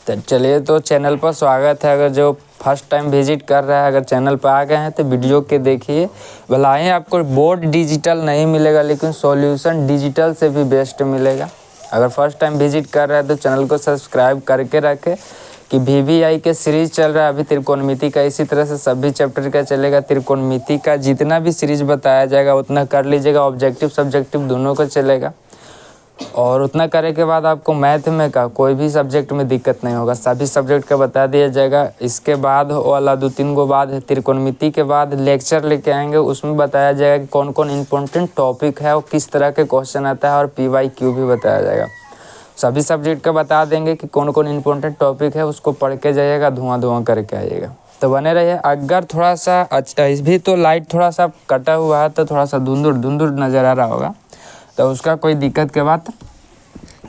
तो चलिए, तो चैनल पर स्वागत है। अगर जो फर्स्ट टाइम विजिट कर रहा है, अगर चैनल पर आ गए हैं तो वीडियो के देखिए। भलाई आपको बोर्ड डिजिटल नहीं मिलेगा, लेकिन सॉल्यूशन डिजिटल से भी बेस्ट मिलेगा। अगर फर्स्ट टाइम विजिट कर रहा है तो चैनल को सब्सक्राइब करके रखें कि VVI के सीरीज चल रहा है अभी त्रिकोणमिति का। इसी तरह से सभी चैप्टर का चलेगा। त्रिकोणमिति का जितना भी सीरीज बताया जाएगा उतना कर लीजिएगा। ऑब्जेक्टिव सब्जेक्टिव दोनों का चलेगा, और उतना करने के बाद आपको मैथ में का कोई भी सब्जेक्ट में दिक्कत नहीं होगा। सभी सब्जेक्ट का बता दिया जाएगा। इसके बाद वाला 2-3 गो बाद त्रिकोणमिति के बाद लेक्चर लेके आएंगे, उसमें बताया जाएगा कि कौन कौन इंपॉर्टेंट टॉपिक है और किस तरह के क्वेश्चन आता है, और PYQ भी बताया जाएगा। सभी सब्जेक्ट का बता देंगे कि कौन कौन इंपॉर्टेंट टॉपिक है, उसको पढ़ के जाइएगा, धुआं करके आइएगा। तो बने रहिए। अगर थोड़ा सा अच्छा इस भी तो लाइट थोड़ा सा कटा हुआ है तो थोड़ा सा धुंधुर नज़र आ रहा होगा, तो उसका कोई दिक्कत के बात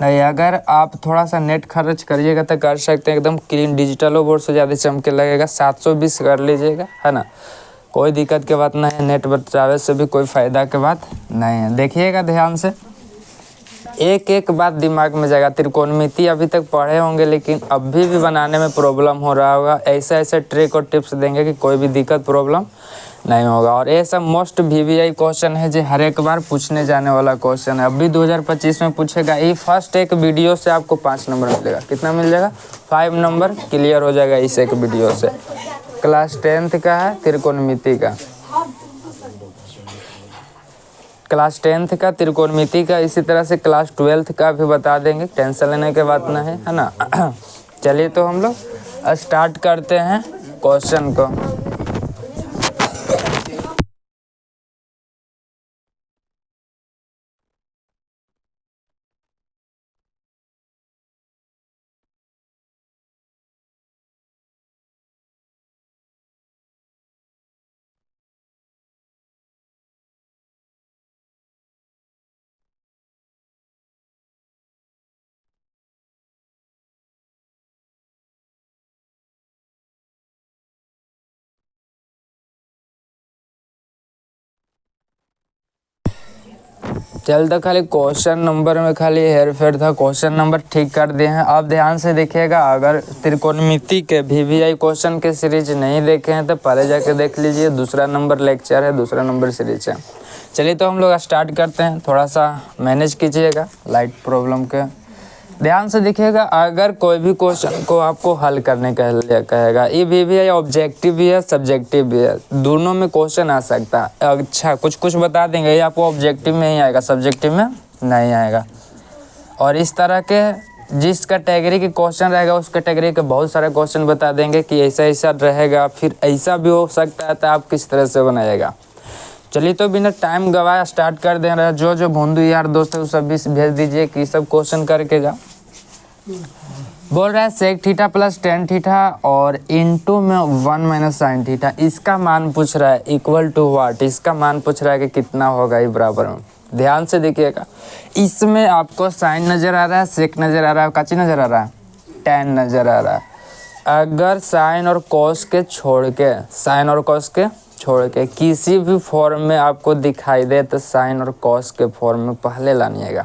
नहीं। अगर आप थोड़ा सा नेट खर्च करिएगा तो कर सकते हैं। एकदम क्लीन डिजिटल बोर्ड से ज़्यादा चमके लगेगा। 720 कर लीजिएगा, है ना। कोई दिक्कत के बात नहीं है। नेट बचावे से भी कोई फ़ायदा के बात नहीं है। देखिएगा ध्यान से, एक एक बात दिमाग में जाएगा। त्रिकोणमिति अभी तक पढ़े होंगे, लेकिन अभी भी बनाने में प्रॉब्लम हो रहा होगा। ऐसे ट्रिक और टिप्स देंगे कि कोई भी दिक्कत प्रॉब्लम नहीं होगा। और ये सब मोस्ट VVI क्वेश्चन है जो हर एक बार पूछने जाने वाला क्वेश्चन है। अभी 2025 में पूछेगा। ये फर्स्ट एक वीडियो से आपको 5 नंबर मिलेगा। कितना मिल जाएगा? 5 नंबर क्लियर हो जाएगा इस एक वीडियो से। क्लास 10th का है त्रिकोणमिति का, क्लास 10th का त्रिकोणमिति का। इसी तरह से क्लास 12th का भी बता देंगे, टेंशन लेने की बात नहीं है ना। चलिए, तो हम लोग स्टार्ट करते हैं क्वेश्चन को। चल, तो खाली क्वेश्चन नंबर में खाली हेर फेर था। क्वेश्चन नंबर ठीक कर दिए हैं। अब ध्यान से देखिएगा। अगर त्रिकोणमिति के VVI क्वेश्चन के सीरीज नहीं देखे हैं तो पहले जाके देख लीजिए। दूसरा नंबर लेक्चर है, दूसरा नंबर सीरीज है। चलिए, तो हम लोग स्टार्ट करते हैं। थोड़ा सा मैनेज कीजिएगा लाइट प्रॉब्लम के। ध्यान से देखिएगा। अगर कोई भी क्वेश्चन को आपको हल करने का लिए कहेगा, ये VVI ऑब्जेक्टिव भी है सब्जेक्टिव भी है, दोनों में क्वेश्चन आ सकता है। अच्छा, कुछ बता देंगे ये आपको ऑब्जेक्टिव में ही आएगा, सब्जेक्टिव में नहीं आएगा। और इस तरह के जिस कैटेगरी के क्वेश्चन रहेगा उस कैटेगरी के बहुत सारे क्वेश्चन बता देंगे कि ऐसा रहेगा, फिर ऐसा भी हो सकता है, तो आप किस तरह से बनाइएगा। चलिए, तो बिना टाइम गवाए स्टार्ट कर दे रहे हैं। जो भोंदू यार दोस्त है वो सब भी भेज दीजिए कि सब क्वेश्चन करके जाओ। बोल रहा है sec theta plus ten theta और इनटू में 1 - साइन थीटा। इसका मान पूछ रहा है इक्वल टू व्हाट। इसका मान पूछ रहा है कि कितना होगा ये बराबर में। ध्यान से देखिएगा। इसमें आपको साइन नज़र आ रहा है, सेक नज़र आ रहा है, काची नज़र आ रहा है, टेन नज़र आ रहा है। अगर साइन और कॉस के छोड़ के किसी भी फॉर्म में आपको दिखाई दे तो साइन और कॉस के फॉर्म में पहले लानिएगा।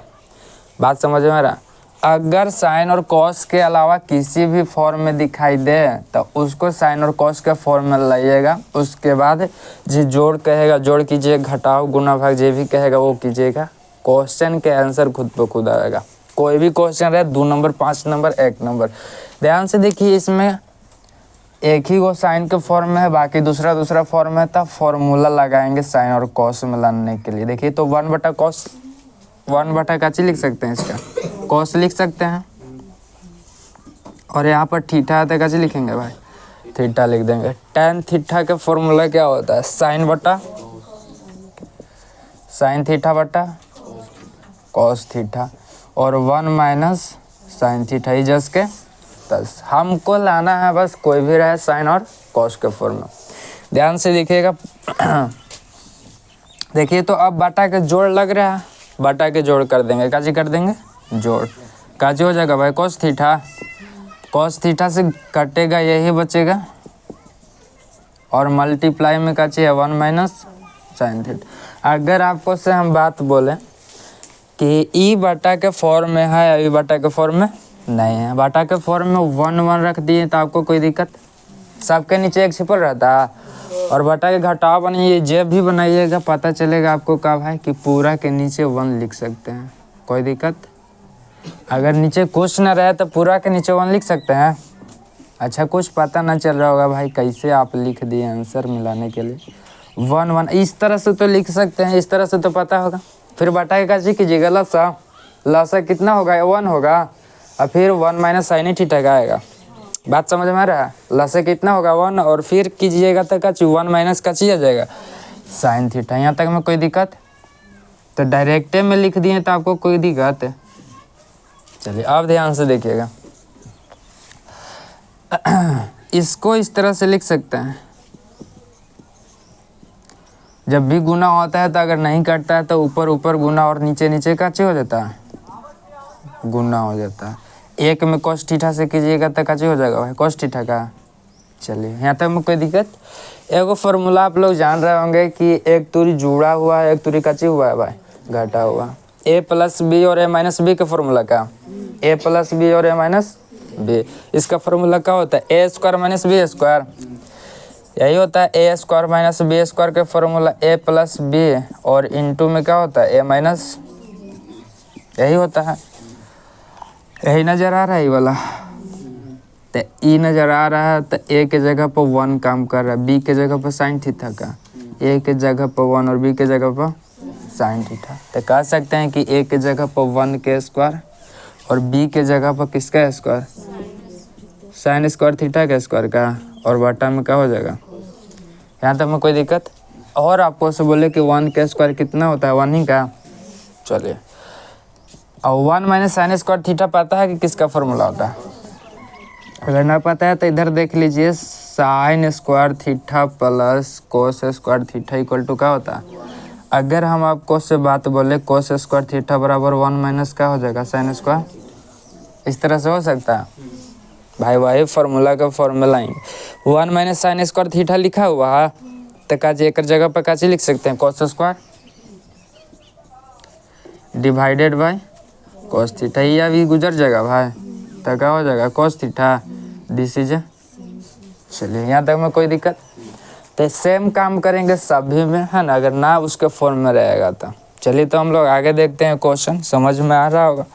बात समझ में आ रहा? अगर साइन और कॉस के अलावा किसी भी फॉर्म में दिखाई दे तो उसको साइन और कॉस के फॉर्म में लाइएगा। उसके बाद जो जोड़ कहेगा जोड़ कीजिए, घटाओ गुना भाग जो भी कहेगा वो कीजिएगा। क्वेश्चन के आंसर खुद ब खुद आएगा। कोई भी क्वेश्चन रहे, 2 नंबर 5 नंबर 1 नंबर। ध्यान से देखिए, इसमें एक ही वो साइन के फॉर्म में है, बाकी दूसरा फॉर्म है, तब फॉर्मूला लगाएंगे साइन और कॉस में लाने के लिए। देखिए, तो 1/cos 1 काची लिख सकते हैं, इसका कॉस लिख सकते हैं। और यहाँ पर थीटा है तो काची लिखेंगे भाई, थीटा लिख देंगे। टेन थीटा का फॉर्मूला क्या होता है? साइन थीटा बटा कॉस थीटा, और 1 - साइन थीटा ही जस के 10। हमको लाना है बस कोई भी रहे साइन और कॉस के फॉर्म में। ध्यान से देखिएगा। देखिए, तो अब बटा के जोड़ लग रहा है, बटा के जोड़ कर देंगे। काजी कर देंगे जोड़, काजी हो जाएगा भाई कॉस थीटा से कटेगा, यही बचेगा। और मल्टीप्लाई में काची है 1 - साइन थीटा। अगर आपको से हम बात बोले कि ई बटा के फॉर्म में है, ई बटा के फॉर्म में नहीं है। बटा के फॉर्म में 1 1 रख दिए तो आपको कोई दिक्कत? सबके नीचे एक सिंपल रहता है। और बटा के घटाव बनाइए, जब भी बनाइएगा पता चलेगा आपको कब है कि पूरा के नीचे 1 लिख सकते हैं। कोई दिक्कत? अगर नीचे कुछ ना रहे तो पूरा के नीचे 1 लिख सकते हैं। अच्छा, कुछ पता ना चल रहा होगा भाई कैसे आप लिख दिए आंसर मिलाने के लिए 1 1। इस तरह से तो लिख सकते हैं, इस तरह से तो पता होगा। फिर बटा के कैसे कीजिएगा? लसा कितना होगा? 1 होगा और फिर 1 माइनस साइन थीटा का आएगा। बात समझ में आ रहा है? लसा कितना होगा? 1 और फिर कीजिएगा तो कची 1 माइनस कची आ जाएगा साइन थीटा। यहाँ तक में कोई दिक्कत? तो डायरेक्टे में लिख दिए तो आपको कोई दिक्कत है? चलिए अब ध्यान से देखिएगा। इसको इस तरह से लिख सकते हैं, जब भी गुना होता है तो अगर नहीं कटता है तो ऊपर ऊपर गुना और नीचे नीचे काचे हो जाता है, गुना हो जाता है। एक में cos थीटा से कीजिएगा तो काचे हो जाएगा भाई? cos थीटा का। चलिए यहाँ तक में कोई दिक्कत? एगो फार्मूला आप लोग जान रहे होंगे कि एक तुरी जुड़ा हुआ है, एक तुरी काची हुआ है भाई? घटा हुआ। a प्लस बी और a माइनस बी का फार्मूला का, a प्लस बी और a माइनस बी, इसका फार्मूला क्या होता है? ए स्क्वायर माइनस बी स्क्वायर। यही होता है ए स्क्वायर माइनस बी स्क्वायर का फार्मूला ए प्लस बी और इनटू में क्या होता है? ए माइनस। यही होता है। यही नज़र आ रहा है ये वाला? तो ई नज़र आ रहा है तो ए के जगह पर 1 काम कर रहा है, बी के जगह पर साइन थीटा का, ए के जगह पर 1 और बी के जगह पर साइन थीटा। तो कह सकते हैं कि ए के जगह पर 1 के स्क्वायर और बी के जगह पर किसका स्क्वायर? साइन स्क्वायर थीटा के स्क्वायर का। और बटा में क्या हो जाएगा? यहाँ तक में कोई दिक्कत? और आपको से बोले कि 1 के स्क्वायर कितना होता है? 1 ही का। चलिए, और 1 माइनस साइन स्क्वायर थीटा पता है कि किसका फार्मूला होता है? अगर ना पता है तो इधर देख लीजिए, sine square theta plus cos square theta equal to क्या होता है? अगर हम आपको से बात बोले कोस स्क्वायर थीटा बराबर 1 माइनस क्या हो जाएगा? Sine square. इस तरह से हो सकता है भाई? वही फार्मूला का फॉर्मूला ही 1 माइनस साइन स्क्वायर थीटा लिखा हुआ है तो काजी एक जगह पर काची लिख सकते हैं? Cos square divided by cos theta. ये अभी गुजर जाएगा भाई तो क्या हो जाएगा? Cos theta. This is. चलिए यहाँ तक में कोई दिक्कत? तो सेम काम करेंगे सभी में, है ना? अगर ना उसके फॉर्म में रहेगा तो चलिए तो हम लोग आगे देखते हैं। क्वेश्चन समझ में आ रहा होगा?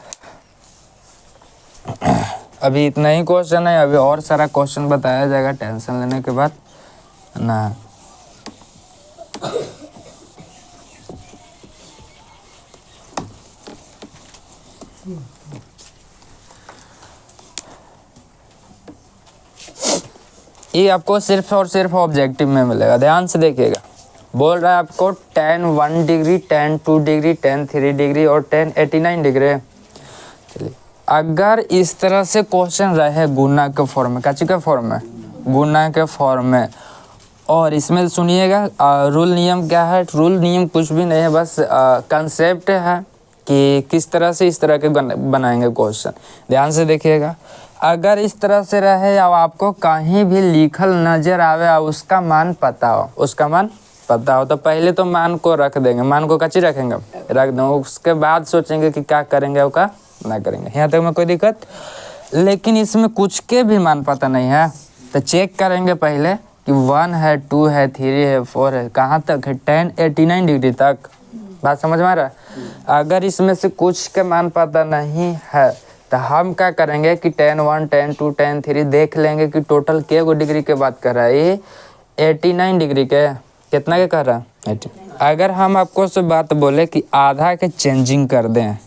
अभी इतना ही क्वेश्चन है, अभी और सारा क्वेश्चन बताया जाएगा टेंशन लेने के बाद ना। ये आपको सिर्फ और सिर्फ ऑब्जेक्टिव में मिलेगा, ध्यान से देखिएगा। बोल रहा है आपको tan 1 degree, tan 2 degree, tan 3 degree और tan 89 डिग्री। चलिए, अगर इस तरह से क्वेश्चन रहे गुना के फॉर्म में, काची के फॉर्म में? गुना के फॉर्म में। और इसमें सुनिएगा रूल नियम क्या है? रूल नियम कुछ भी नहीं है, बस कंसेप्ट है कि किस तरह से इस तरह के बनाएंगे क्वेश्चन। ध्यान से देखिएगा। अगर इस तरह से रहे या आपको कहीं भी लिखल नजर आवे और उसका मान पता हो, उसका मान पता हो, तो पहले तो मान को रख देंगे, मान को कच्ची रखेंगे, रख देंगे। उसके बाद सोचेंगे कि क्या करेंगे और क्या ना करेंगे। यहाँ तक में कोई दिक्कत? लेकिन इसमें कुछ के भी मान पता नहीं है तो चेक करेंगे पहले कि 1 है, 2 है, 3 है, 4 है, कहाँ तक है? tan 89 डिग्री तक। बात समझ में आ रहा है? अगर इसमें से कुछ के मान पता नहीं है तो हम क्या करेंगे कि tan 1, tan 2, tan 3 देख लेंगे कि टोटल के गो डिग्री के बात कर रहा है। ये 89 डिग्री के कितना के कर रहा है? 80। अगर हम आपको से बात बोले कि आधा के चेंजिंग कर दें,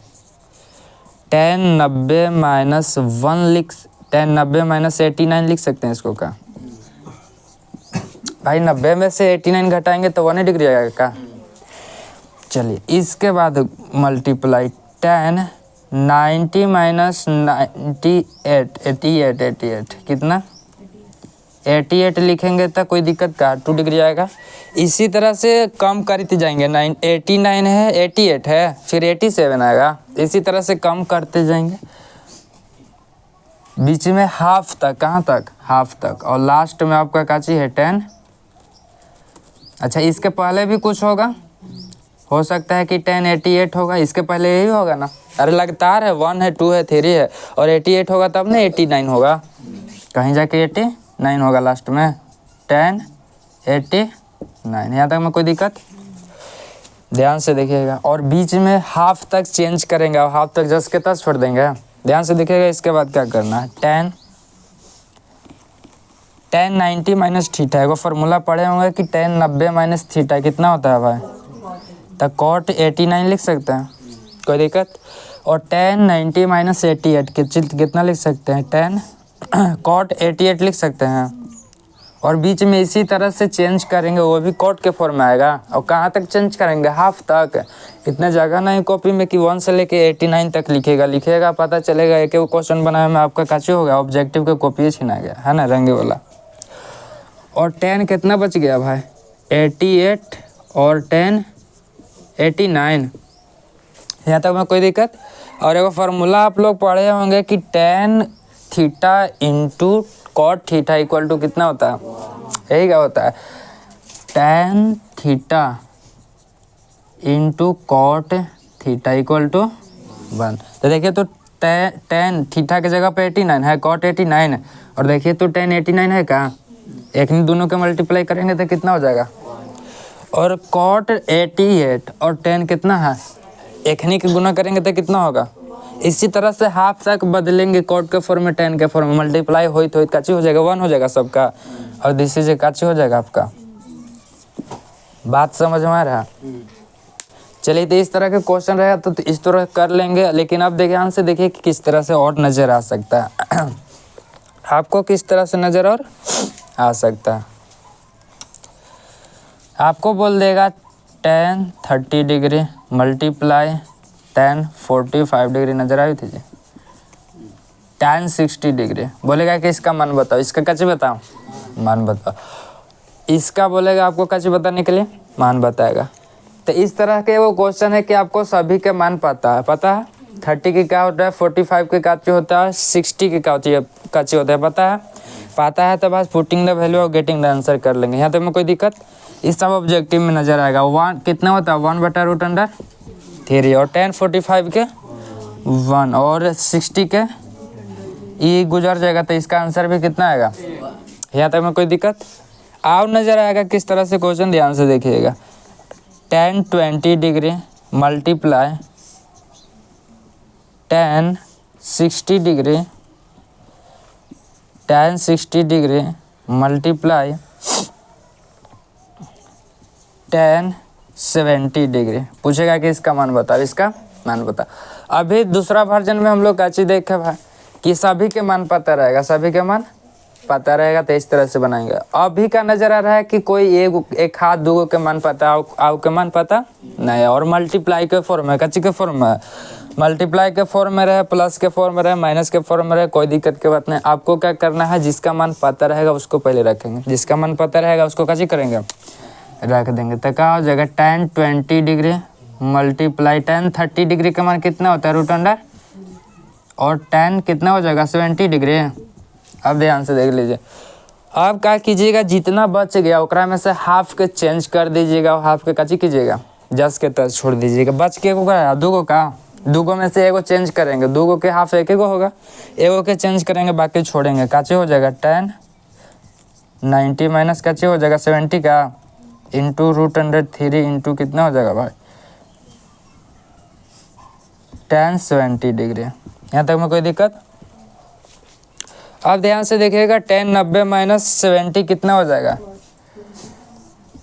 tan 90 माइनस 1 लिख, tan 90 माइनस 89 लिख सकते हैं इसको का भाई? 90 में से 89 घटाएंगे तो 1 डिग्री आएगा का? चलिए, इसके बाद मल्टीप्लाई tan 90 माइनस 98, 88 कितना? 88 लिखेंगे तो कोई दिक्कत का? 2 डिग्री आएगा। इसी तरह से कम करते जाएंगे। 89 है, 88 है, फिर 87 आएगा। इसी तरह से कम करते जाएंगे बीच में हाफ तक। कहाँ तक? हाफ तक। और लास्ट में आपका काची है 10। अच्छा, इसके पहले भी कुछ होगा, हो सकता है कि 1088 होगा, इसके पहले यही होगा ना? अरे लगातार है, 1 है, 2 है, 3 है, और 88 होगा तब ना 89 होगा, कहीं जाके 89 होगा लास्ट में। 10 89, यहाँ तक में कोई दिक्कत? ध्यान से देखिएगा। और बीच में हाफ तक चेंज करेंगे और हाफ तक जस के तस छोड़ देंगे। ध्यान से देखिएगा। इसके बाद क्या करना है, 10 90 माइनस थीटा, एगो फार्मूला पढ़े होंगे कि 10 90 माइनस थीटा कितना होता है भाई, तो कॉट 89 लिख सकते हैं, कोई दिक्कत? और 10 90 माइनस 88 कितना लिख सकते हैं, 10 कॉट 88 लिख सकते हैं। और बीच में इसी तरह से चेंज करेंगे, वो भी कॉट के फॉर्म में आएगा। और कहाँ तक चेंज करेंगे, हाफ तक। इतने जगह नहीं कॉपी में कि 1 से लेके 89 तक लिखेगा, पता चलेगा एक एक क्वेश्चन बनाने में आपका काची हो गया, ऑब्जेक्टिव के कॉपी छीना गया है ना, रंगे वाला। और 10 कितना बच गया भाई, 88 और 10 89, यहाँ तक में कोई दिक्कत? और एक फार्मूला आप लोग पढ़े होंगे कि 10 theta into cot theta equal to कितना होता है, यही क्या होता है, 10 theta into cot theta equal to 1। तो देखिए, तो 10 थीटा की जगह पे 89 है, कॉट 89, और देखिए तो 10 89 है कहाँ, एक नहीं, दोनों के मल्टीप्लाई करेंगे तो कितना हो जाएगा। और कॉट 88 और 10 कितना है, एक नहीं के गुना करेंगे तो कितना होगा। इसी तरह से हाफ तक बदलेंगे, कॉट के फॉर्म में 10 के फॉर्म में, मल्टीप्लाई होइत काची हो जाएगा, 1 हो जाएगा सबका, और दिस इज काची हो जाएगा आपका। बात समझ में आ रहा? चलिए, तो इस तरह के क्वेश्चन रहेगा तो इस तरह कर लेंगे। लेकिन अब देखिए, ध्यान से देखिए कि किस तरह से और नज़र आ सकता है आपको किस तरह से नज़र और आ सकता है। आपको बोल देगा 10 30 डिग्री मल्टीप्लाई 10 45 डिग्री, नजर आई थी जी, 10 60 डिग्री। बोलेगा कि इसका मान बताओ, इसका कैसे बताओ, मान बताओ। इसका बोलेगा आपको कैसे बताने के लिए, मान बताएगा। तो इस तरह के वो क्वेश्चन है कि आपको सभी के मान पता है। 30 की क्या होता है, 45 के काची होता है, 60 की काची होता है, पता है तो बस पुटिंग द वैल्यू और गेटिंग द आंसर कर लेंगे। यहाँ तक में कोई दिक्कत? इस सब ऑब्जेक्टिव में नजर आएगा। 1 कितना होता है, 1/√3, और 10 45 के 1 और 60 के ये गुजर जाएगा, तो इसका आंसर भी कितना आएगा। यहाँ तक में कोई दिक्कत? आओ नजर आएगा किस तरह से क्वेश्चन, ध्यान से देखिएगा। 10 20 degree multiply 10 60 degree, 10 60 degree multiply 10 70 degree. पूछेगा कि इसका मान बताओ, इसका मान बताओ। अभी दूसरा वर्जन में हम लोग का चीज़ देखे भाई कि सभी के मान पता रहेगा, सभी के मान पता रहेगा, तो इस तरह से बनाएंगे। अभी का नजर आ रहा है कि कोई एक हाथ दूगो के मान पता, आओ के मान पता नहीं। और मल्टीप्लाई के फॉर्म में, कच्ची के फॉर्म में, मल्टीप्लाई के फॉर्म में रहे, प्लस के फॉर्म में रहे, माइनस के फॉर्म में रहे, कोई दिक्कत की बात नहीं। आपको क्या करना है, जिसका मान पता रहेगा उसको पहले रखेंगे, जिसका मान पता रहेगा उसको कैसे करेंगे, रख देंगे। तो क्या हो जाएगा, 10 20 डिग्री मल्टीप्लाई 10 30 डिग्री का मान कितना होता है, √, और 10 कितना हो जाएगा, 70 डिग्री। अब ध्यान से देख लीजिए। अब क्या कीजिएगा, जितना बच गया ओकरा में से हाफ के चेंज कर दीजिएगा, और हाफ के कची कीजिएगा, जस के तस छोड़ दीजिएगा। बच के दूगो का, दूगो में से एगो चेंज करेंगे, दूगो के हाफ एक एगो होगा, एगो के चेंज करेंगे, बाकी छोड़ेंगे। काचे हो जाएगा 10 90 माइनस काचे हो जाएगा 70 का, इंटू √3 इंटू कितना हो जाएगा भाई, 10 70 डिग्री। यहाँ तक में कोई दिक्कत? अब ध्यान से देखिएगा, 10 90 माइनस 70 कितना हो जाएगा,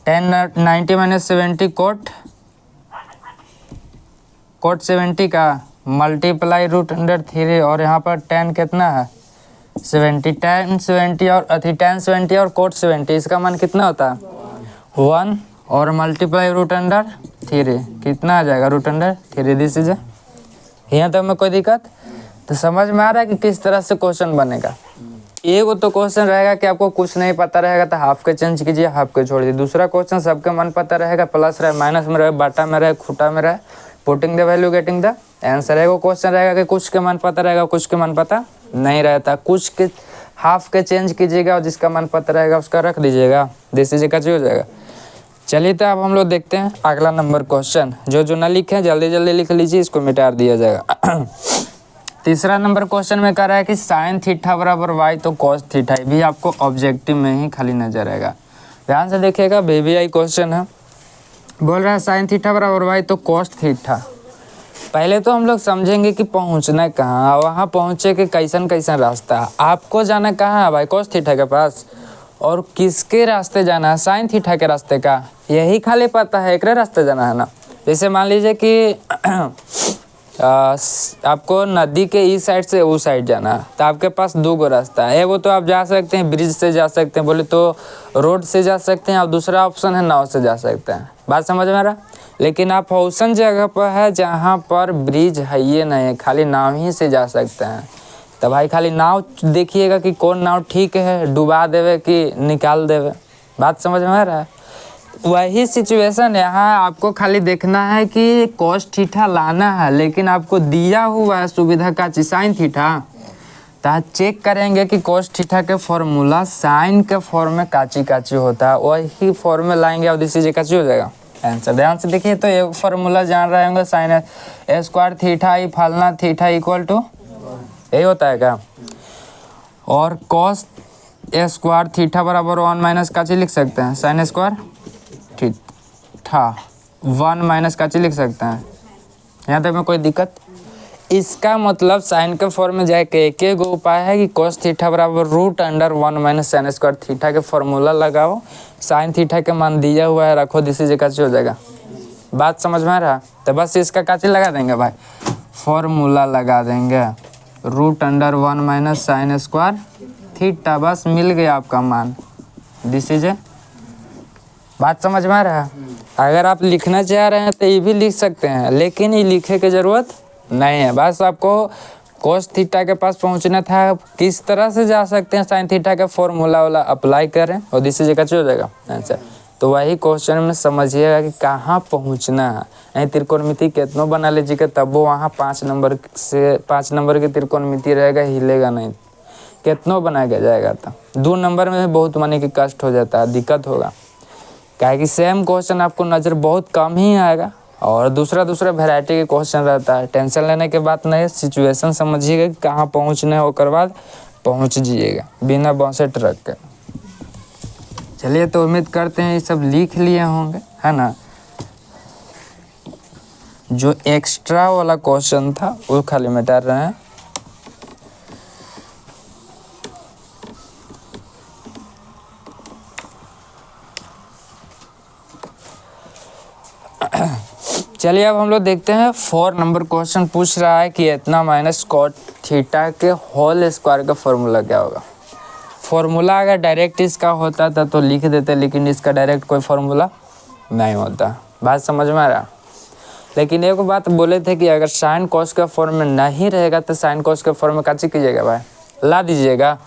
10 90 माइनस 70 कोट 70 का मल्टीप्लाई √3, और यहाँ पर 10 कितना है 70, 10 70 और 10 70 और कोट 70, इसका मान कितना होता है 1, और मल्टीप्लाई √3 कितना आ जाएगा, √3 दिस इज। यहाँ तक में कोई दिक्कत? तो समझ में आ रहा है कि किस तरह से क्वेश्चन बनेगा। एगो तो क्वेश्चन रहेगा कि आपको कुछ नहीं पता रहेगा तो हाफ के चेंज कीजिए, हाफ के छोड़ दीजिए। दूसरा क्वेश्चन सबके मन पता रहेगा, प्लस रहे माइनस में रहे, बाटा में रहे, खूटा में रहे, putting the value getting the answer. एगो क्वेश्चन रहेगा कि कुछ के मन पता रहेगा, कुछ के मन पता नहीं रहता, कुछ के हाफ के चेंज कीजिएगा और जिसका मन पता रहेगा उसका रख दीजिएगा, दिस इज का हो जाएगा। चलिए तो अब हम लोग देखते हैं अगला नंबर क्वेश्चन। जो ना लिखे हैं जल्दी जल्दी लिख लीजिए, इसको मिटा दिया जाएगा। तीसरा नंबर क्वेश्चन में कह रहा है कि साइन थीटा बराबर वाई तो कॉस थीटा, भी आपको ऑब्जेक्टिव में ही खाली नजर आएगा। ध्यान से देखिएगा, VBI क्वेश्चन है। बोल रहा है साइन थीटा बराबर वाई तो कॉस थीटा। पहले तो हम लोग समझेंगे कि पहुंचना कहाँ, वहाँ पहुँचे के कैसन कैसन रास्ता है। आपको जाना कहाँ है भाई, कॉस थीटा के पास, और किसके रास्ते जाना है, साइन थीटा के रास्ते का, यही खाली पता है, एक रास्ते जाना है ना। जैसे मान लीजिए कि आपको नदी के इस साइड से उस साइड जाना है, तो आपके पास दो गो रास्ता है। वो तो आप जा सकते हैं ब्रिज से जा सकते हैं, बोले तो रोड से जा सकते हैं, और दूसरा ऑप्शन है नाव से जा सकते हैं। बात समझ में आ रहा। लेकिन आप औसन जगह पर है जहाँ पर ब्रिज है ये नहीं है, खाली नाव ही से जा सकते हैं। तो भाई खाली नाव देखिएगा कि कौन नाव ठीक है, डुबा देवे कि निकाल देवे। बात समझ में आ रहा है। वही सिचुएशन यहाँ आपको खाली देखना है कि कॉस थीटा लाना है, लेकिन आपको दिया हुआ है सुविधा का साइन थीटा। तो चेक करेंगे कि कॉस थीटा के फॉर्मूला साइन के फॉर्म में काची होता है, वही फॉर्म में लाएंगे और दिस इज काची हो जाएगा आंसर। ध्यान से देखिए, तो एक फॉर्मूला जान रहे होंगे, साइन ए स्क्वायर थीटा ई फलना थीटा इक्वल टू यही होता है क्या, और कॉस ए स्क्वायर थीटा बराबर 1 माइनस काची लिख सकते हैं, साइन स्क्वायर थीटा 1 माइनस काची लिख सकते हैं। यहाँ तक में कोई दिक्कत। इसका मतलब साइन के फॉर्म में जाके एक गो उपाय है कि कॉस थीटा बराबर √1 माइनस साइन स्क्वायर थीटा के फॉर्मूला लगाओ, साइन थीटा के मान दिया हुआ है रखो, दिस इज काची हो जाएगा। बात समझ में आ रहा। तो बस इसका काची लगा देंगे भाई, फॉर्मूला लगा देंगे √1 माइनस साइन स्क्वायर थीटा, बस मिल गया आपका मान, दिस इज। बात समझ में आ रहा है। अगर आप लिखना चाह रहे हैं तो ये भी लिख सकते हैं, लेकिन ये लिखे की ज़रूरत नहीं है। बस आपको कॉस थीटा के पास पहुंचना था, किस तरह से जा सकते हैं, साइन थीटा का फॉर्मूला वाला अप्लाई करें और दिस इज हो जाएगा आंसर। तो वही क्वेश्चन में समझिएगा कि कहाँ पहुंचना है। यहीं त्रिकोणमिति कितनों बना लीजिएगा, तब वो वहाँ 5 नंबर से 5 नंबर की त्रिकोणमिति रहेगा, हिलेगा नहीं, कितनों बनाया जाएगा। तो 2 नंबर में भी बहुत माने कि कष्ट हो जाता है, दिक्कत होगा, क्या कि सेम क्वेश्चन आपको नज़र बहुत कम ही आएगा और दूसरा वैरायटी के क्वेश्चन रहता है। टेंशन लेने के बात नहीं है, सिचुएशन समझिएगा कि कहाँ पहुँचना है, होकर बाद पहुँच जाइएगा बिना बाँसे ट्रक के। चलिए, तो उम्मीद करते हैं ये सब लिख लिए होंगे, है ना। जो एक्स्ट्रा वाला क्वेश्चन था वो खाली मिटा रहे हैं। चलिए अब हम लोग देखते हैं 4 नंबर क्वेश्चन पूछ रहा है कि इतना माइनस कॉट थीटा के होल स्क्वायर का फॉर्मूला क्या होगा। फॉर्मूला अगर डायरेक्ट इसका होता था तो लिख देते, लेकिन इसका डायरेक्ट कोई फॉर्मूला नहीं होता। बात समझ में आ रहा। लेकिन एक बात बोले थे कि अगर साइन कॉस के फॉर्म में नहीं रहेगा तो साइन कॉस के फॉर्म में काची कीजिएगा भाई, ला दीजिएगा।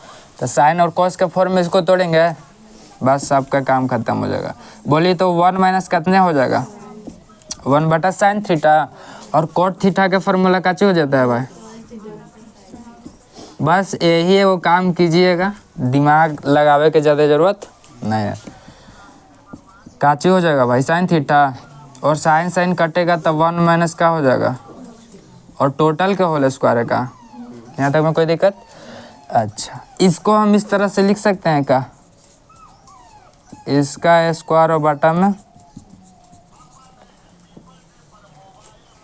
तो साइन और कॉस के फॉर्म में इसको तोड़ेंगे, बस आपका काम खत्म हो जाएगा। बोलिए तो 1 माइनस कितने हो जाएगा, 1/sin थीटा, और कॉट थीटा के फॉर्मूला काची हो जाता है भाई। बस यही है, वो काम कीजिएगा, दिमाग लगावे के ज़्यादा ज़रूरत नहीं है। काची हो जाएगा भाई साइन थीटा, और साइन कटेगा तो 1 माइनस का हो जाएगा, और टोटल के होल स्क्वायर का। यहाँ तक में कोई दिक्कत। अच्छा, इसको हम इस तरह से लिख सकते हैं क्या, इसका स्क्वायर और बटा में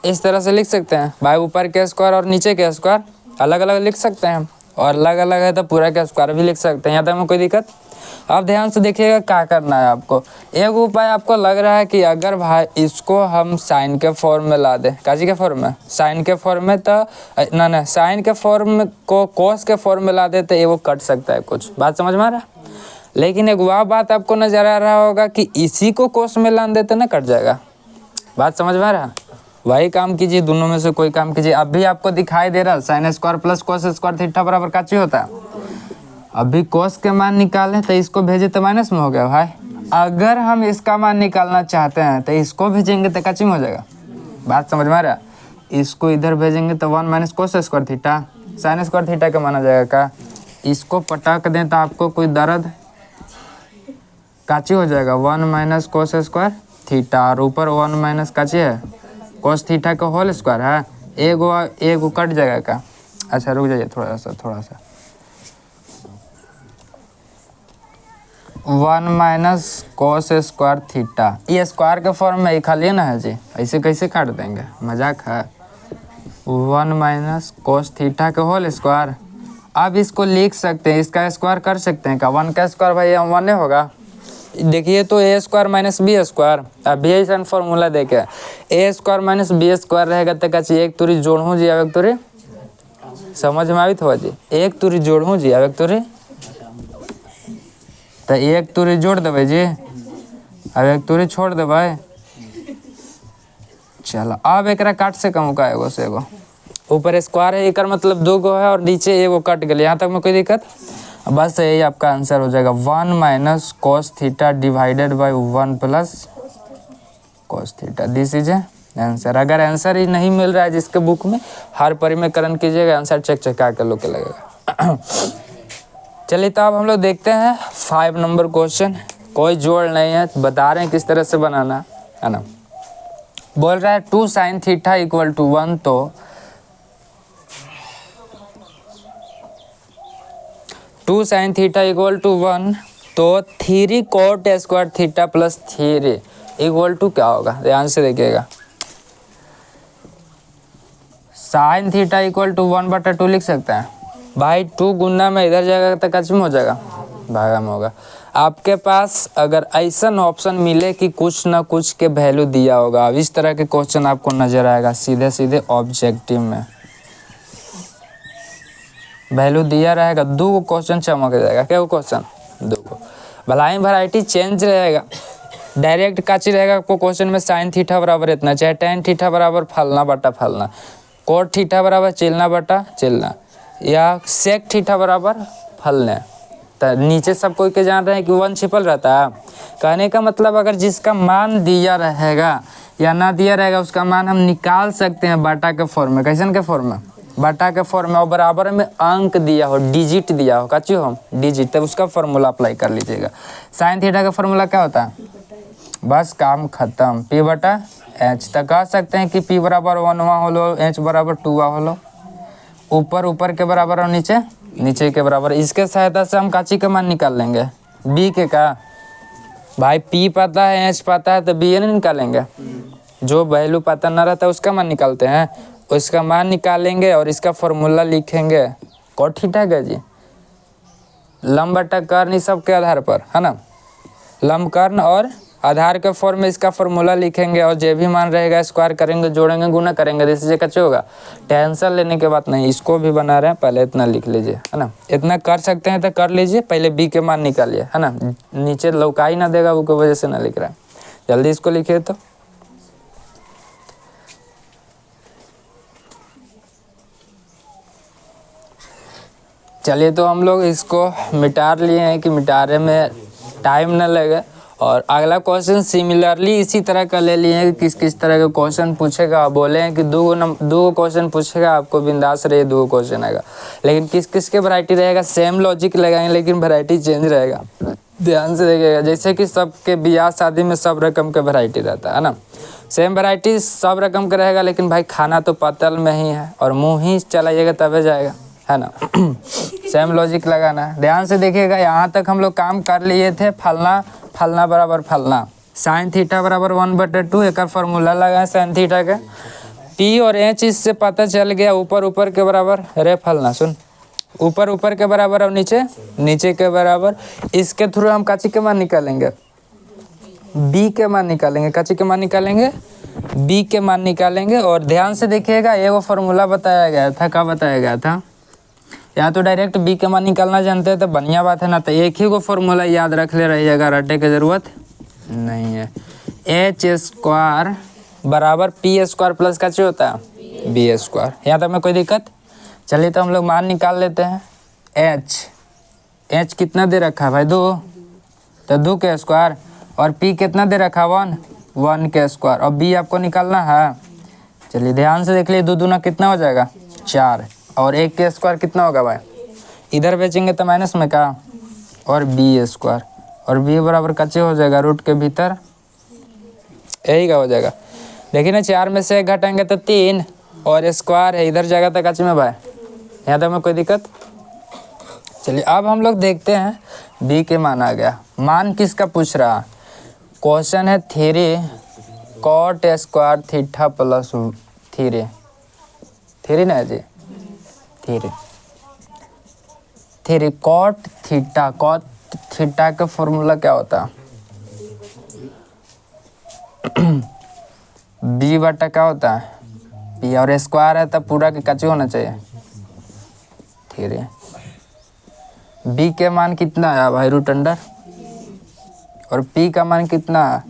इस तरह से लिख सकते हैं भाई, ऊपर के स्क्वायर और नीचे के स्क्वायर अलग अलग लिख सकते हैं, और अलग अलग है तो पूरा के स्क्वायर भी लिख सकते हैं। यहाँ तक में कोई दिक्कत। अब ध्यान से देखिएगा क्या करना है आपको। एक उपाय आपको लग रहा है कि अगर भाई इसको हम साइन के फॉर्म में ला दें, काजी के फॉर्म में, साइन के फॉर्म में, तो ना साइन के फॉर्म को कॉस के फॉर्म में ला देते, ये वो कट सकता है कुछ। बात समझ में आ रहा है। लेकिन एक वह बात आपको नजर आ रहा होगा कि इसी को कॉस में लान देते ना कट जाएगा। बात समझ में आ रहा है। वही काम कीजिए, दोनों में से कोई काम कीजिए। अभी आपको दिखाई दे रहा है sine square plus cos square theta बराबर काची होता है। अभी कॉस के मान निकालें तो इसको भेजे तो माइनस में हो गया भाई। अगर हम इसका मान निकालना चाहते हैं तो इसको भेजेंगे तो काची में हो जाएगा। बात समझ में आ रहा है। इसको इधर भेजेंगे तो 1 minus cos square theta, sign square theta का माना जाएगा का। इसको पटक दें तो आपको कोई दर्द काची हो जाएगा 1 माइनस कोस स्क्वायर थीटा, और ऊपर 1 माइनस काची है कोस थीटा का होल स्क्वायर है। एगो कट जाएगा का। अच्छा रुक जाइए थोड़ा सा 1 माइनस कोस स्क्वायर थीटा, ये स्क्वायर के फॉर्म में खाली ना है जी, ऐसे कैसे काट देंगे, मजाक है। 1 माइनस कोस थीटा के होल स्क्वायर। अब इसको लिख सकते हैं, इसका स्क्वायर कर सकते हैं का, 1 का स्क्वायर भाई 1 होगा। देखिए तो ए स्क्वायर माइनस बी स्क्वायर, अभी ऐसा फॉर्मूला देखे ए स्क्वायर माइनस बी स्क्वायर रहेगा तो का एक तुरी जोड़ू जी, अब एक तुरी समझ में आवित हो जी, एक तुरी जोड़ू जी, अब एक तुरी तो एक तुरी जोड़ देवे जी, अब एक तुरी छोड़ देवे। चलो अब एक काट से कम का एगो से एगो ऊपर स्क्वायर है, एक मतलब 2 गो है और नीचे एगो कट गया, यहाँ तक में कोई दिक्कत। बस यही आपका आंसर हो जाएगा 1 minus cos theta divided by 1 plus cos theta, this is answer. अगर आंसर ही नहीं मिल रहा है जिसके बुक में, हर परिमेयकरण कीजिएगा, आंसर चेक चेका कर लो के लगेगा। चलिए तो अब हम लोग देखते हैं 5 नंबर क्वेश्चन, कोई जोड़ नहीं है, बता रहे हैं किस तरह से बनाना है ना। बोल रहा है 2 साइन थीटा इक्वल टू 1, तो 2 साइन थीटा इक्वल टू 1, तो 3 cot square theta plus 3 equal to क्या होगा, ध्यान से देखिएगा। साइन थीटा इक्वल टू 1/2 लिख सकते हैं भाई, 2 गुना में इधर जाएगा तो कच में हो जाएगा, भागा में होगा। आपके पास अगर ऐसा ऑप्शन मिले कि कुछ ना कुछ के वैल्यू दिया होगा, अब इस तरह के क्वेश्चन आपको नजर आएगा सीधे सीधे ऑब्जेक्टिव में, वैल्यू दिया रहेगा, 2 क्वेश्चन चमक जाएगा। क्या वो क्वेश्चन 2 भलाई वैरायटी चेंज रहेगा, डायरेक्ट काची रहेगा आपको क्वेश्चन में, साइन थीटा बराबर इतना, चाहे टेन थीटा बराबर फलना बटा फलना, कोट थीटा बराबर चिलना बटा चिलना, या सेक थीटा बराबर फलने। तो नीचे सब कोई के जान रहे हैं कि 1 छिपल रहता है। कहने का मतलब अगर जिसका मान दिया रहेगा या ना दिया रहेगा उसका मान हम निकाल सकते हैं बाटा के फॉर्म में। कैसन के फॉर्म में, बाटा के फॉर्म में, और बराबर में अंक दिया हो, डिजिट दिया हो, काची हो डिजिट, तब उसका फॉर्मूला अप्लाई कर लीजिएगा। साइन थीटा का फॉर्मूला क्या होता है, बस काम खत्म, पी बटा एच। तक कह सकते हैं कि पी बराबर 1 होलो, एच बराबर 2 होलो, ऊपर के बराबर और नीचे के बराबर। इसके सहायता से हम काची का मान निकाल लेंगे, बी के का। भाई पी पता है, एच पता है, तो बी नहीं निकालेंगे, जो वैल्यू पता ना रहता है उसका मान निकालते हैं, उसका मान निकालेंगे और इसका फॉर्मूला लिखेंगे। कोट थीटा का जी लंब बटा कर्ण सब के आधार पर है ना, लंब कर्ण और आधार के फॉर्म में इसका फॉर्मूला लिखेंगे, और जो भी मान रहेगा स्क्वायर करेंगे, जोड़ेंगे, गुना करेंगे, जैसे कच्चे होगा। टेंशन लेने के बात नहीं, इसको भी बना रहे हैं, पहले इतना लिख लीजिए है ना, इतना कर सकते हैं तो कर लीजिए, पहले बी के मान निकालिए है ना, नीचे लौका ही ना देगा वो की वजह से ना लिख रहा है, जल्दी इसको लिखिए। तो चलिए तो हम लोग इसको मिटा लिए हैं कि मिटाने में टाइम न लगे, और अगला क्वेश्चन सिमिलरली इसी तरह का ले लिए हैं कि किस तरह के क्वेश्चन पूछेगा। बोले हैं कि 2 क्वेश्चन पूछेगा आपको, बिंदास रहिए, 2 क्वेश्चन आएगा, लेकिन किस के वैरायटी रहेगा, सेम लॉजिक लगाएंगे लेकिन वैरायटी चेंज रहेगा, ध्यान से देखिएगा। जैसे कि सबके ब्याह शादी में सब रकम का वैरायटी रहता है ना, सेम वैरायटी सब रकम का रहेगा, लेकिन भाई खाना तो पतल में ही है और मुँह ही चलाइएगा तबे जाएगा है ना। सेम लॉजिक लगाना है, ध्यान से देखिएगा। यहाँ तक हम लोग काम कर लिए थे, फलना बराबर फलना, साइन थीटा बराबर 1/2, एक फॉर्मूला लगा है साइन थीटा का, पी और एच इससे पता चल गया, ऊपर के बराबर, अरे फलना सुन, ऊपर के बराबर और नीचे के बराबर। इसके थ्रू हम काची के मान निकालेंगे, बी के मान निकालेंगे, काची के मान निकालेंगे, बी के मान निकालेंगे। और ध्यान से देखिएगा, ये वो फॉर्मूला बताया गया था, क्या बताया गया था, या तो डायरेक्ट बी के मान निकालना जानते हैं तो बढ़िया बात है ना, तो एक ही को फॉर्मूला याद रख ले रहिएगा, रटने की ज़रूरत नहीं है। एच स्क्वायर बराबर पी स्क्वायर प्लस का चाहिए होता है बी स्क्वायर, यहाँ तक में कोई दिक्कत। चलिए तो हम लोग मान निकाल लेते हैं। एच कितना दे रखा है भाई 2, तो 2 के स्क्वायर, और पी कितना दे रखा 1 के स्क्वायर, और बी आपको निकालना है। चलिए ध्यान से देख लीजिए, 2 दूना कितना हो जाएगा 4, और 1 के स्क्वायर कितना होगा भाई, इधर बेचेंगे तो माइनस में का, और बी स्क्वायर, और बी बराबर कच्चे हो जाएगा रूट के भीतर, यही का हो जाएगा। देखिए ना 4 में से 1 घटाएंगे तो 3 और स्क्वायर है इधर जाएगा तो कच्चे में भाई, यहाँ तक में कोई दिक्कत। चलिए अब हम लोग देखते हैं बी के मान आ गया। मान किसका पूछ रहा, क्वेश्चन है 3 कॉट स्क्वायर थीटा प्लस 3 ना जी 3 कॉट थीटा का फॉर्मूला क्या होता है, बी बटा क्या होता है पी, और स्क्वायर है तब पूरा के कच्चे होना चाहिए 3। बी के मान कितना है भाई रूट अंडर, और पी का मान कितना है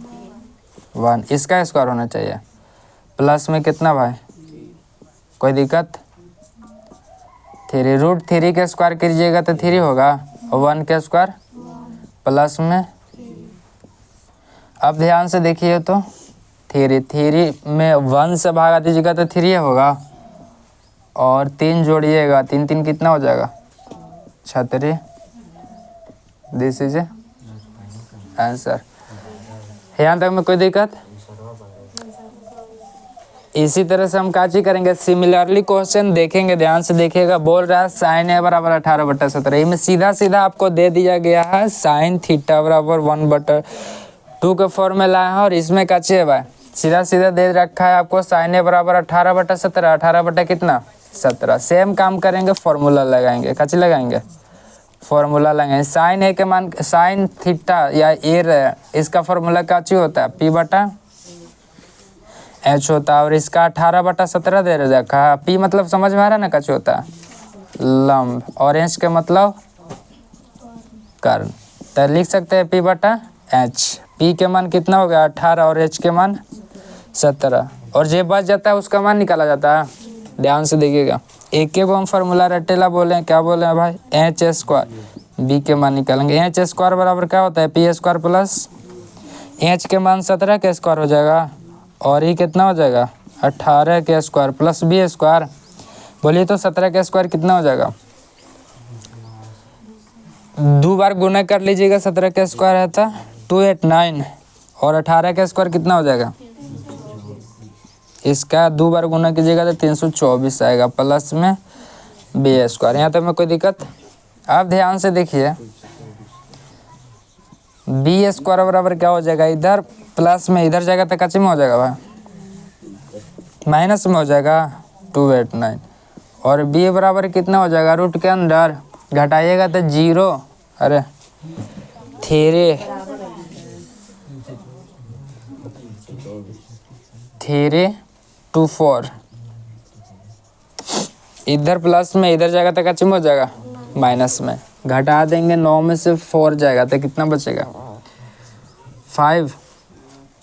1, इसका स्क्वायर होना चाहिए। प्लस में कितना भाई, कोई दिक्कत। 3 रूट 3 के स्क्वायर कीजिएगा तो 3 होगा, और 1 के स्क्वायर प्लस में। अब ध्यान से देखिए तो 3 में 1 से भागा दीजिएगा तो 3 होगा, और 3 जोड़िएगा 3 3 कितना हो जाएगा 36। This is answer. यहाँ तक में कोई दिक्कत। इसी तरह से हम काची करेंगे, सिमिलरली क्वेश्चन देखेंगे, ध्यान से देखिएगा। बोल रहा है साइन ए बराबर 18/17, में सीधा सीधा आपको दे दिया गया है साइन थीटा बराबर 1/2 के फॉर्मूला है, और इसमें काची है भाई सीधा सीधा दे रखा है आपको साइन ए बराबर 18/17, 18 बटा कितना 17। सेम काम करेंगे, फॉर्मूला लगाएंगे, काची लगाएंगे फॉर्मूला लगाएंगे। साइन ए के मान साइन थीटा या ए इसका फॉर्मूला काची होता है पी बटा एच होता है, और इसका 18/17 दे रखा है। पी मतलब समझ में आ रहा है ना काची होता है लंब, और एच के मतलब कर्ण, तो लिख सकते हैं पी बटा एच। पी के मान कितना हो गया 18 और एच के मान 17, और जो बच जाता है उसका मान निकाला जाता है। ध्यान से देखिएगा, एक को हम फार्मूला रटेला बोले हैं, क्या बोले हैं भाई एच स्क्वायर, बी के मान निकालेंगे। एच स्क्वायर बराबर क्या होता है पी स्क्वायर प्लस एच के मान 17 के स्क्वायर हो जाएगा, और ये कितना हो जाएगा 18 के स्क्वायर प्लस बी स्क्वायर। बोलिए तो 17 के स्क्वायर कितना हो जाएगा, 2 बार गुना कर लीजिएगा, 17 के स्क्वायर है था 289, और 18 का स्क्वायर कितना हो जाएगा, इसका 2 बार गुना कीजिएगा तो 324 आएगा, प्लस में बी स्क्वायर। यहाँ तक में कोई दिक्कत। अब ध्यान से देखिए, बी स्क्वायर बराबर क्या हो जाएगा, इधर प्लस में इधर जाएगा तो कच्चे में हो जाएगा भाई, माइनस में हो जाएगा 289, और बी बराबर कितना हो जाएगा रूट के अंदर घटाइएगा तो 0, अरे 3 2 4, इधर प्लस में इधर जाएगा तो कच्चे में हो जाएगा माइनस में, घटा देंगे 9 में से 4 जाएगा तो कितना बचेगा 5,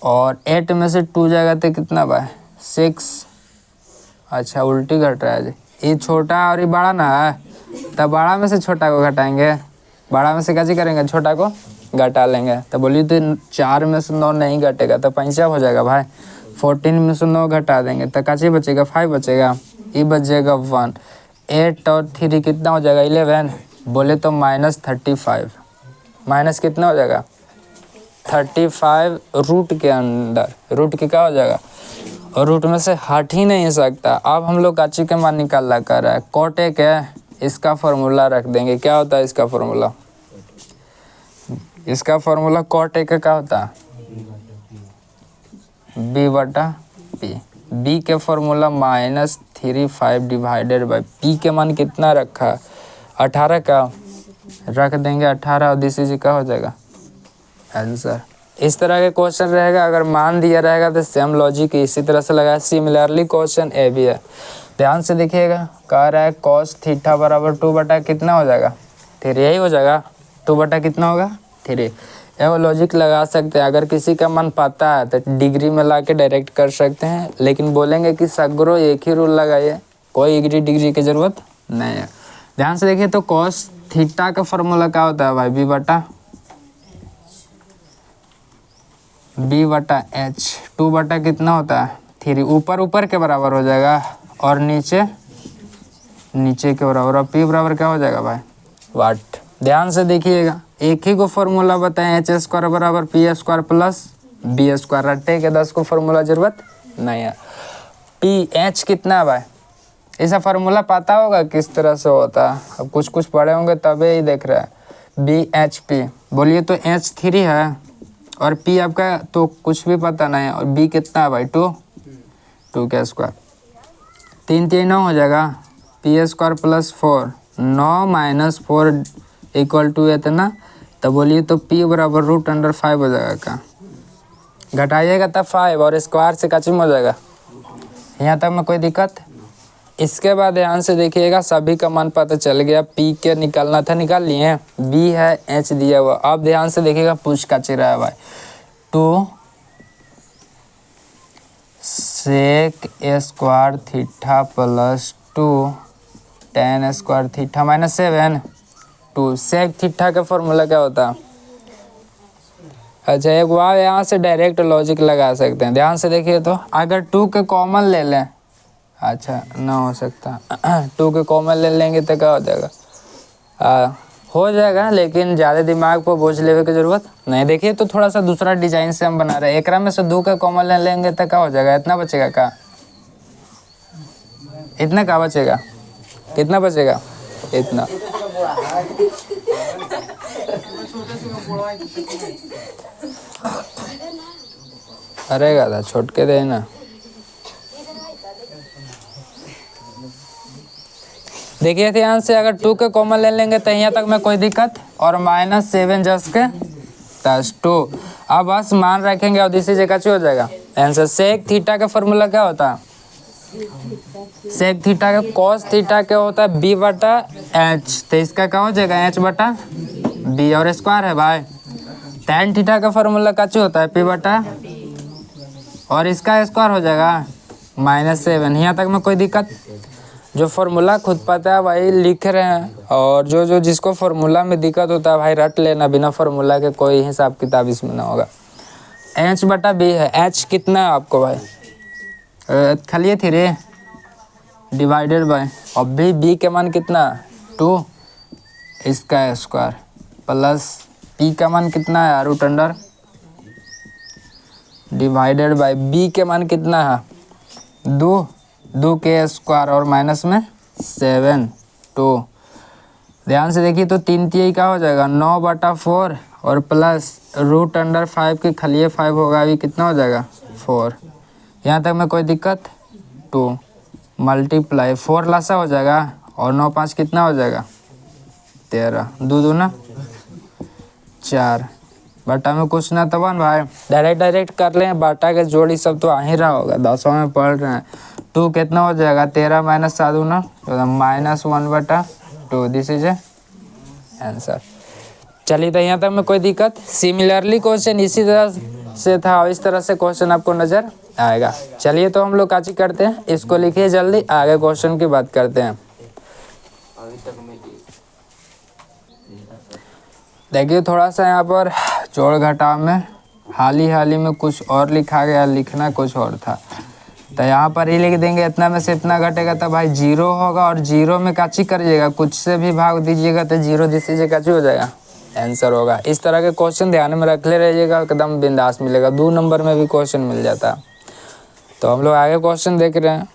और 8 में से 2 जाएगा तो कितना भाई 6। अच्छा उल्टी घट रहा है जी, ये छोटा और ये बड़ा ना है, तब बड़ा में से छोटा को घटाएंगे, बड़ा में से कैसे करेंगे छोटा को घटा लेंगे। तो बोलिए तो 4 में से 9 नहीं घटेगा तो 5 हो जाएगा भाई, 14 में से 9 घटा देंगे तो कैसे बचेगा 5 बचेगा, ये बचेगा 1। 8 और 3 कितना हो जाएगा 11, बोले तो -35, माइनस कितना हो जाएगा 35 रूट के अंदर, रूट के क्या हो जाएगा, और रूट में से हट ही नहीं सकता। अब हम लोग काची के मान निकालना कर रहा है, कॉट एक है, इसका फॉर्मूला रख देंगे। क्या होता है इसका फॉर्मूला, इसका फॉर्मूला कॉट एक का होता है बी बटा पी। बी के फॉर्मूला -35 डिवाइडेड बाई पी के मान कितना रखा है 18 का, रख देंगे 18, और दिस इज का हो जाएगा आंसर। इस तरह के क्वेश्चन रहेगा, अगर मान दिया रहेगा तो सेम लॉजिक इसी तरह से लगाया। सिमिलरली क्वेश्चन ए भी है, ध्यान से देखिएगा। कह रहा है cos थीटा बराबर 2 बटा कितना हो जाएगा 3, यही हो जाएगा 2 बटा कितना होगा 3। वो लॉजिक लगा सकते हैं, अगर किसी का मन पता है तो डिग्री में ला के डायरेक्ट कर सकते हैं, लेकिन बोलेंगे कि सगरो एक ही रूल लगाइए, कोई डिग्री की ज़रूरत नहीं है। ध्यान से देखिए तो cos थीटा का फॉर्मूला क्या होता है भाई बी बटा एच। 2 बटा कितना होता है 3, ऊपर ऊपर के बराबर हो जाएगा, और नीचे नीचे के बराबर, और पी बराबर क्या हो जाएगा भाई वाट। ध्यान से देखिएगा, एक ही को फॉर्मूला बताएं, एच स्क्वायर बराबर P square plus B square. रट्टे के 10 को फॉर्मूला जरूरत नहीं है। पी एच कितना भाई, ऐसा फार्मूला पता होगा किस तरह से होता है, अब कुछ कुछ पढ़े होंगे तभी ही देख रहे हैं। बी एच पी बोलिए तो एच 3 है और पी आपका तो कुछ भी पता नहीं है, और बी कितना है भाई 2 के स्क्वायर, 3 3 9 हो जाएगा, P square plus 4, 9 minus 4 equal to इतना, तो बोलिए तो पी बराबर √5 हो जाएगा। का घटाइएगा तब 5 और स्क्वायर से कचम हो जाएगा। यहाँ तक में कोई दिक्कत? इसके बाद ध्यान से देखिएगा, सभी का मान पता चल गया, पी के निकालना था निकाल लिए, बी है एच दिया हुआ। अब ध्यान से देखिएगा पूछ का चिरा है भाई, 2 sec square theta plus 2 tan square theta minus 7 2 sec theta का फॉर्मूला क्या होता है? अच्छा एक बार यहाँ से डायरेक्ट लॉजिक लगा सकते हैं, ध्यान से देखिए तो, अगर 2 के कॉमन ले लें, अच्छा ना हो सकता 2 के कॉमन ले लेंगे तो क्या हो जाएगा? हो जाएगा, लेकिन ज़्यादा दिमाग पर बोझ लेने की ज़रूरत नहीं। देखिए तो थोड़ा सा दूसरा डिजाइन से हम बना रहे हैं, एक में से 2 के कॉमन ले लेंगे तो क्या हो जाएगा? इतना बचेगा का, इतना क्या बचेगा, कितना बचेगा? इतना। अरे गादा छोट के दे ना। देखिए ध्यान से, अगर 2 के कॉमन ले लेंगे तो यहाँ तक में कोई दिक्कत, और -7 जस के 2। अब बस मान रखेंगे और इसी जगह हो जाएगा आंसर। सेक थीटा का फॉर्मूला क्या होता है? सेक थीटा का कॉस थीटा क्या होता है? बी बटा एच, तो इसका क्या हो जाएगा? एच बटा बी, और स्क्वायर है भाई। tan थीटा का फॉर्मूला क्या होता है? पी बटा, और इसका स्क्वायर हो जाएगा -7। यहाँ तक में कोई दिक्कत? जो फार्मूला खुद पता है भाई लिख रहे हैं, और जो जिसको फार्मूला में दिक्कत होता है भाई रट लेना, बिना फार्मूला के कोई हिसाब किताब इसमें ना होगा। एच बटा बी है, एच कितना है आपको भाई? खालिए थी रे डिवाइडेड बाय, और बी के मान कितना? 2, इसका स्क्वायर प्लस पी का मान कितना है? √, डिवाइडेड बाय बी के मान कितना है? 2 के स्क्वायर और माइनस में 7 2। ध्यान से देखिए तो 3 3 का हो जाएगा 9/4, और प्लस √5 के खलिए 5 होगा, अभी कितना हो जाएगा? 4। यहाँ तक में कोई दिक्कत? 2 मल्टीप्लाई 4 लासा हो जाएगा, और 9 5 कितना हो जाएगा? 13, 2 दूना 4। बाटा में कुछ ना तो बन भाई, डायरेक्ट कर लें, बाटा के जोड़ी सब तो आ ही रहा होगा, 10 में पढ़ रहे हैं। 2 कितना हो जाएगा? 13 - 7 ना -1/2, दिस इज आंसर। चलिए तो यहाँ तक में कोई दिक्कत? सिमिलरली क्वेश्चन इसी तरह से था, और इस तरह से क्वेश्चन आपको नजर आएगा। चलिए तो हम लोग काची करते हैं, इसको लिखिए जल्दी, आगे क्वेश्चन की बात करते हैं। देखिए थोड़ा सा यहाँ पर जोड़ घटाव में हाल ही में कुछ और लिखा गया, लिखना कुछ और था, तो यहाँ पर ही लिख देंगे। इतना में से इतना घटेगा तो भाई 0 होगा, और 0 में काची करिएगा, कुछ से भी भाग दीजिएगा तो 0 दीजिए काची हो जाएगा, आंसर होगा। इस तरह के क्वेश्चन ध्यान में रख ले रहिएगा, एकदम बिंदास मिलेगा। 2 नंबर में भी क्वेश्चन मिल जाता है। तो हम लोग आगे क्वेश्चन देख रहे हैं।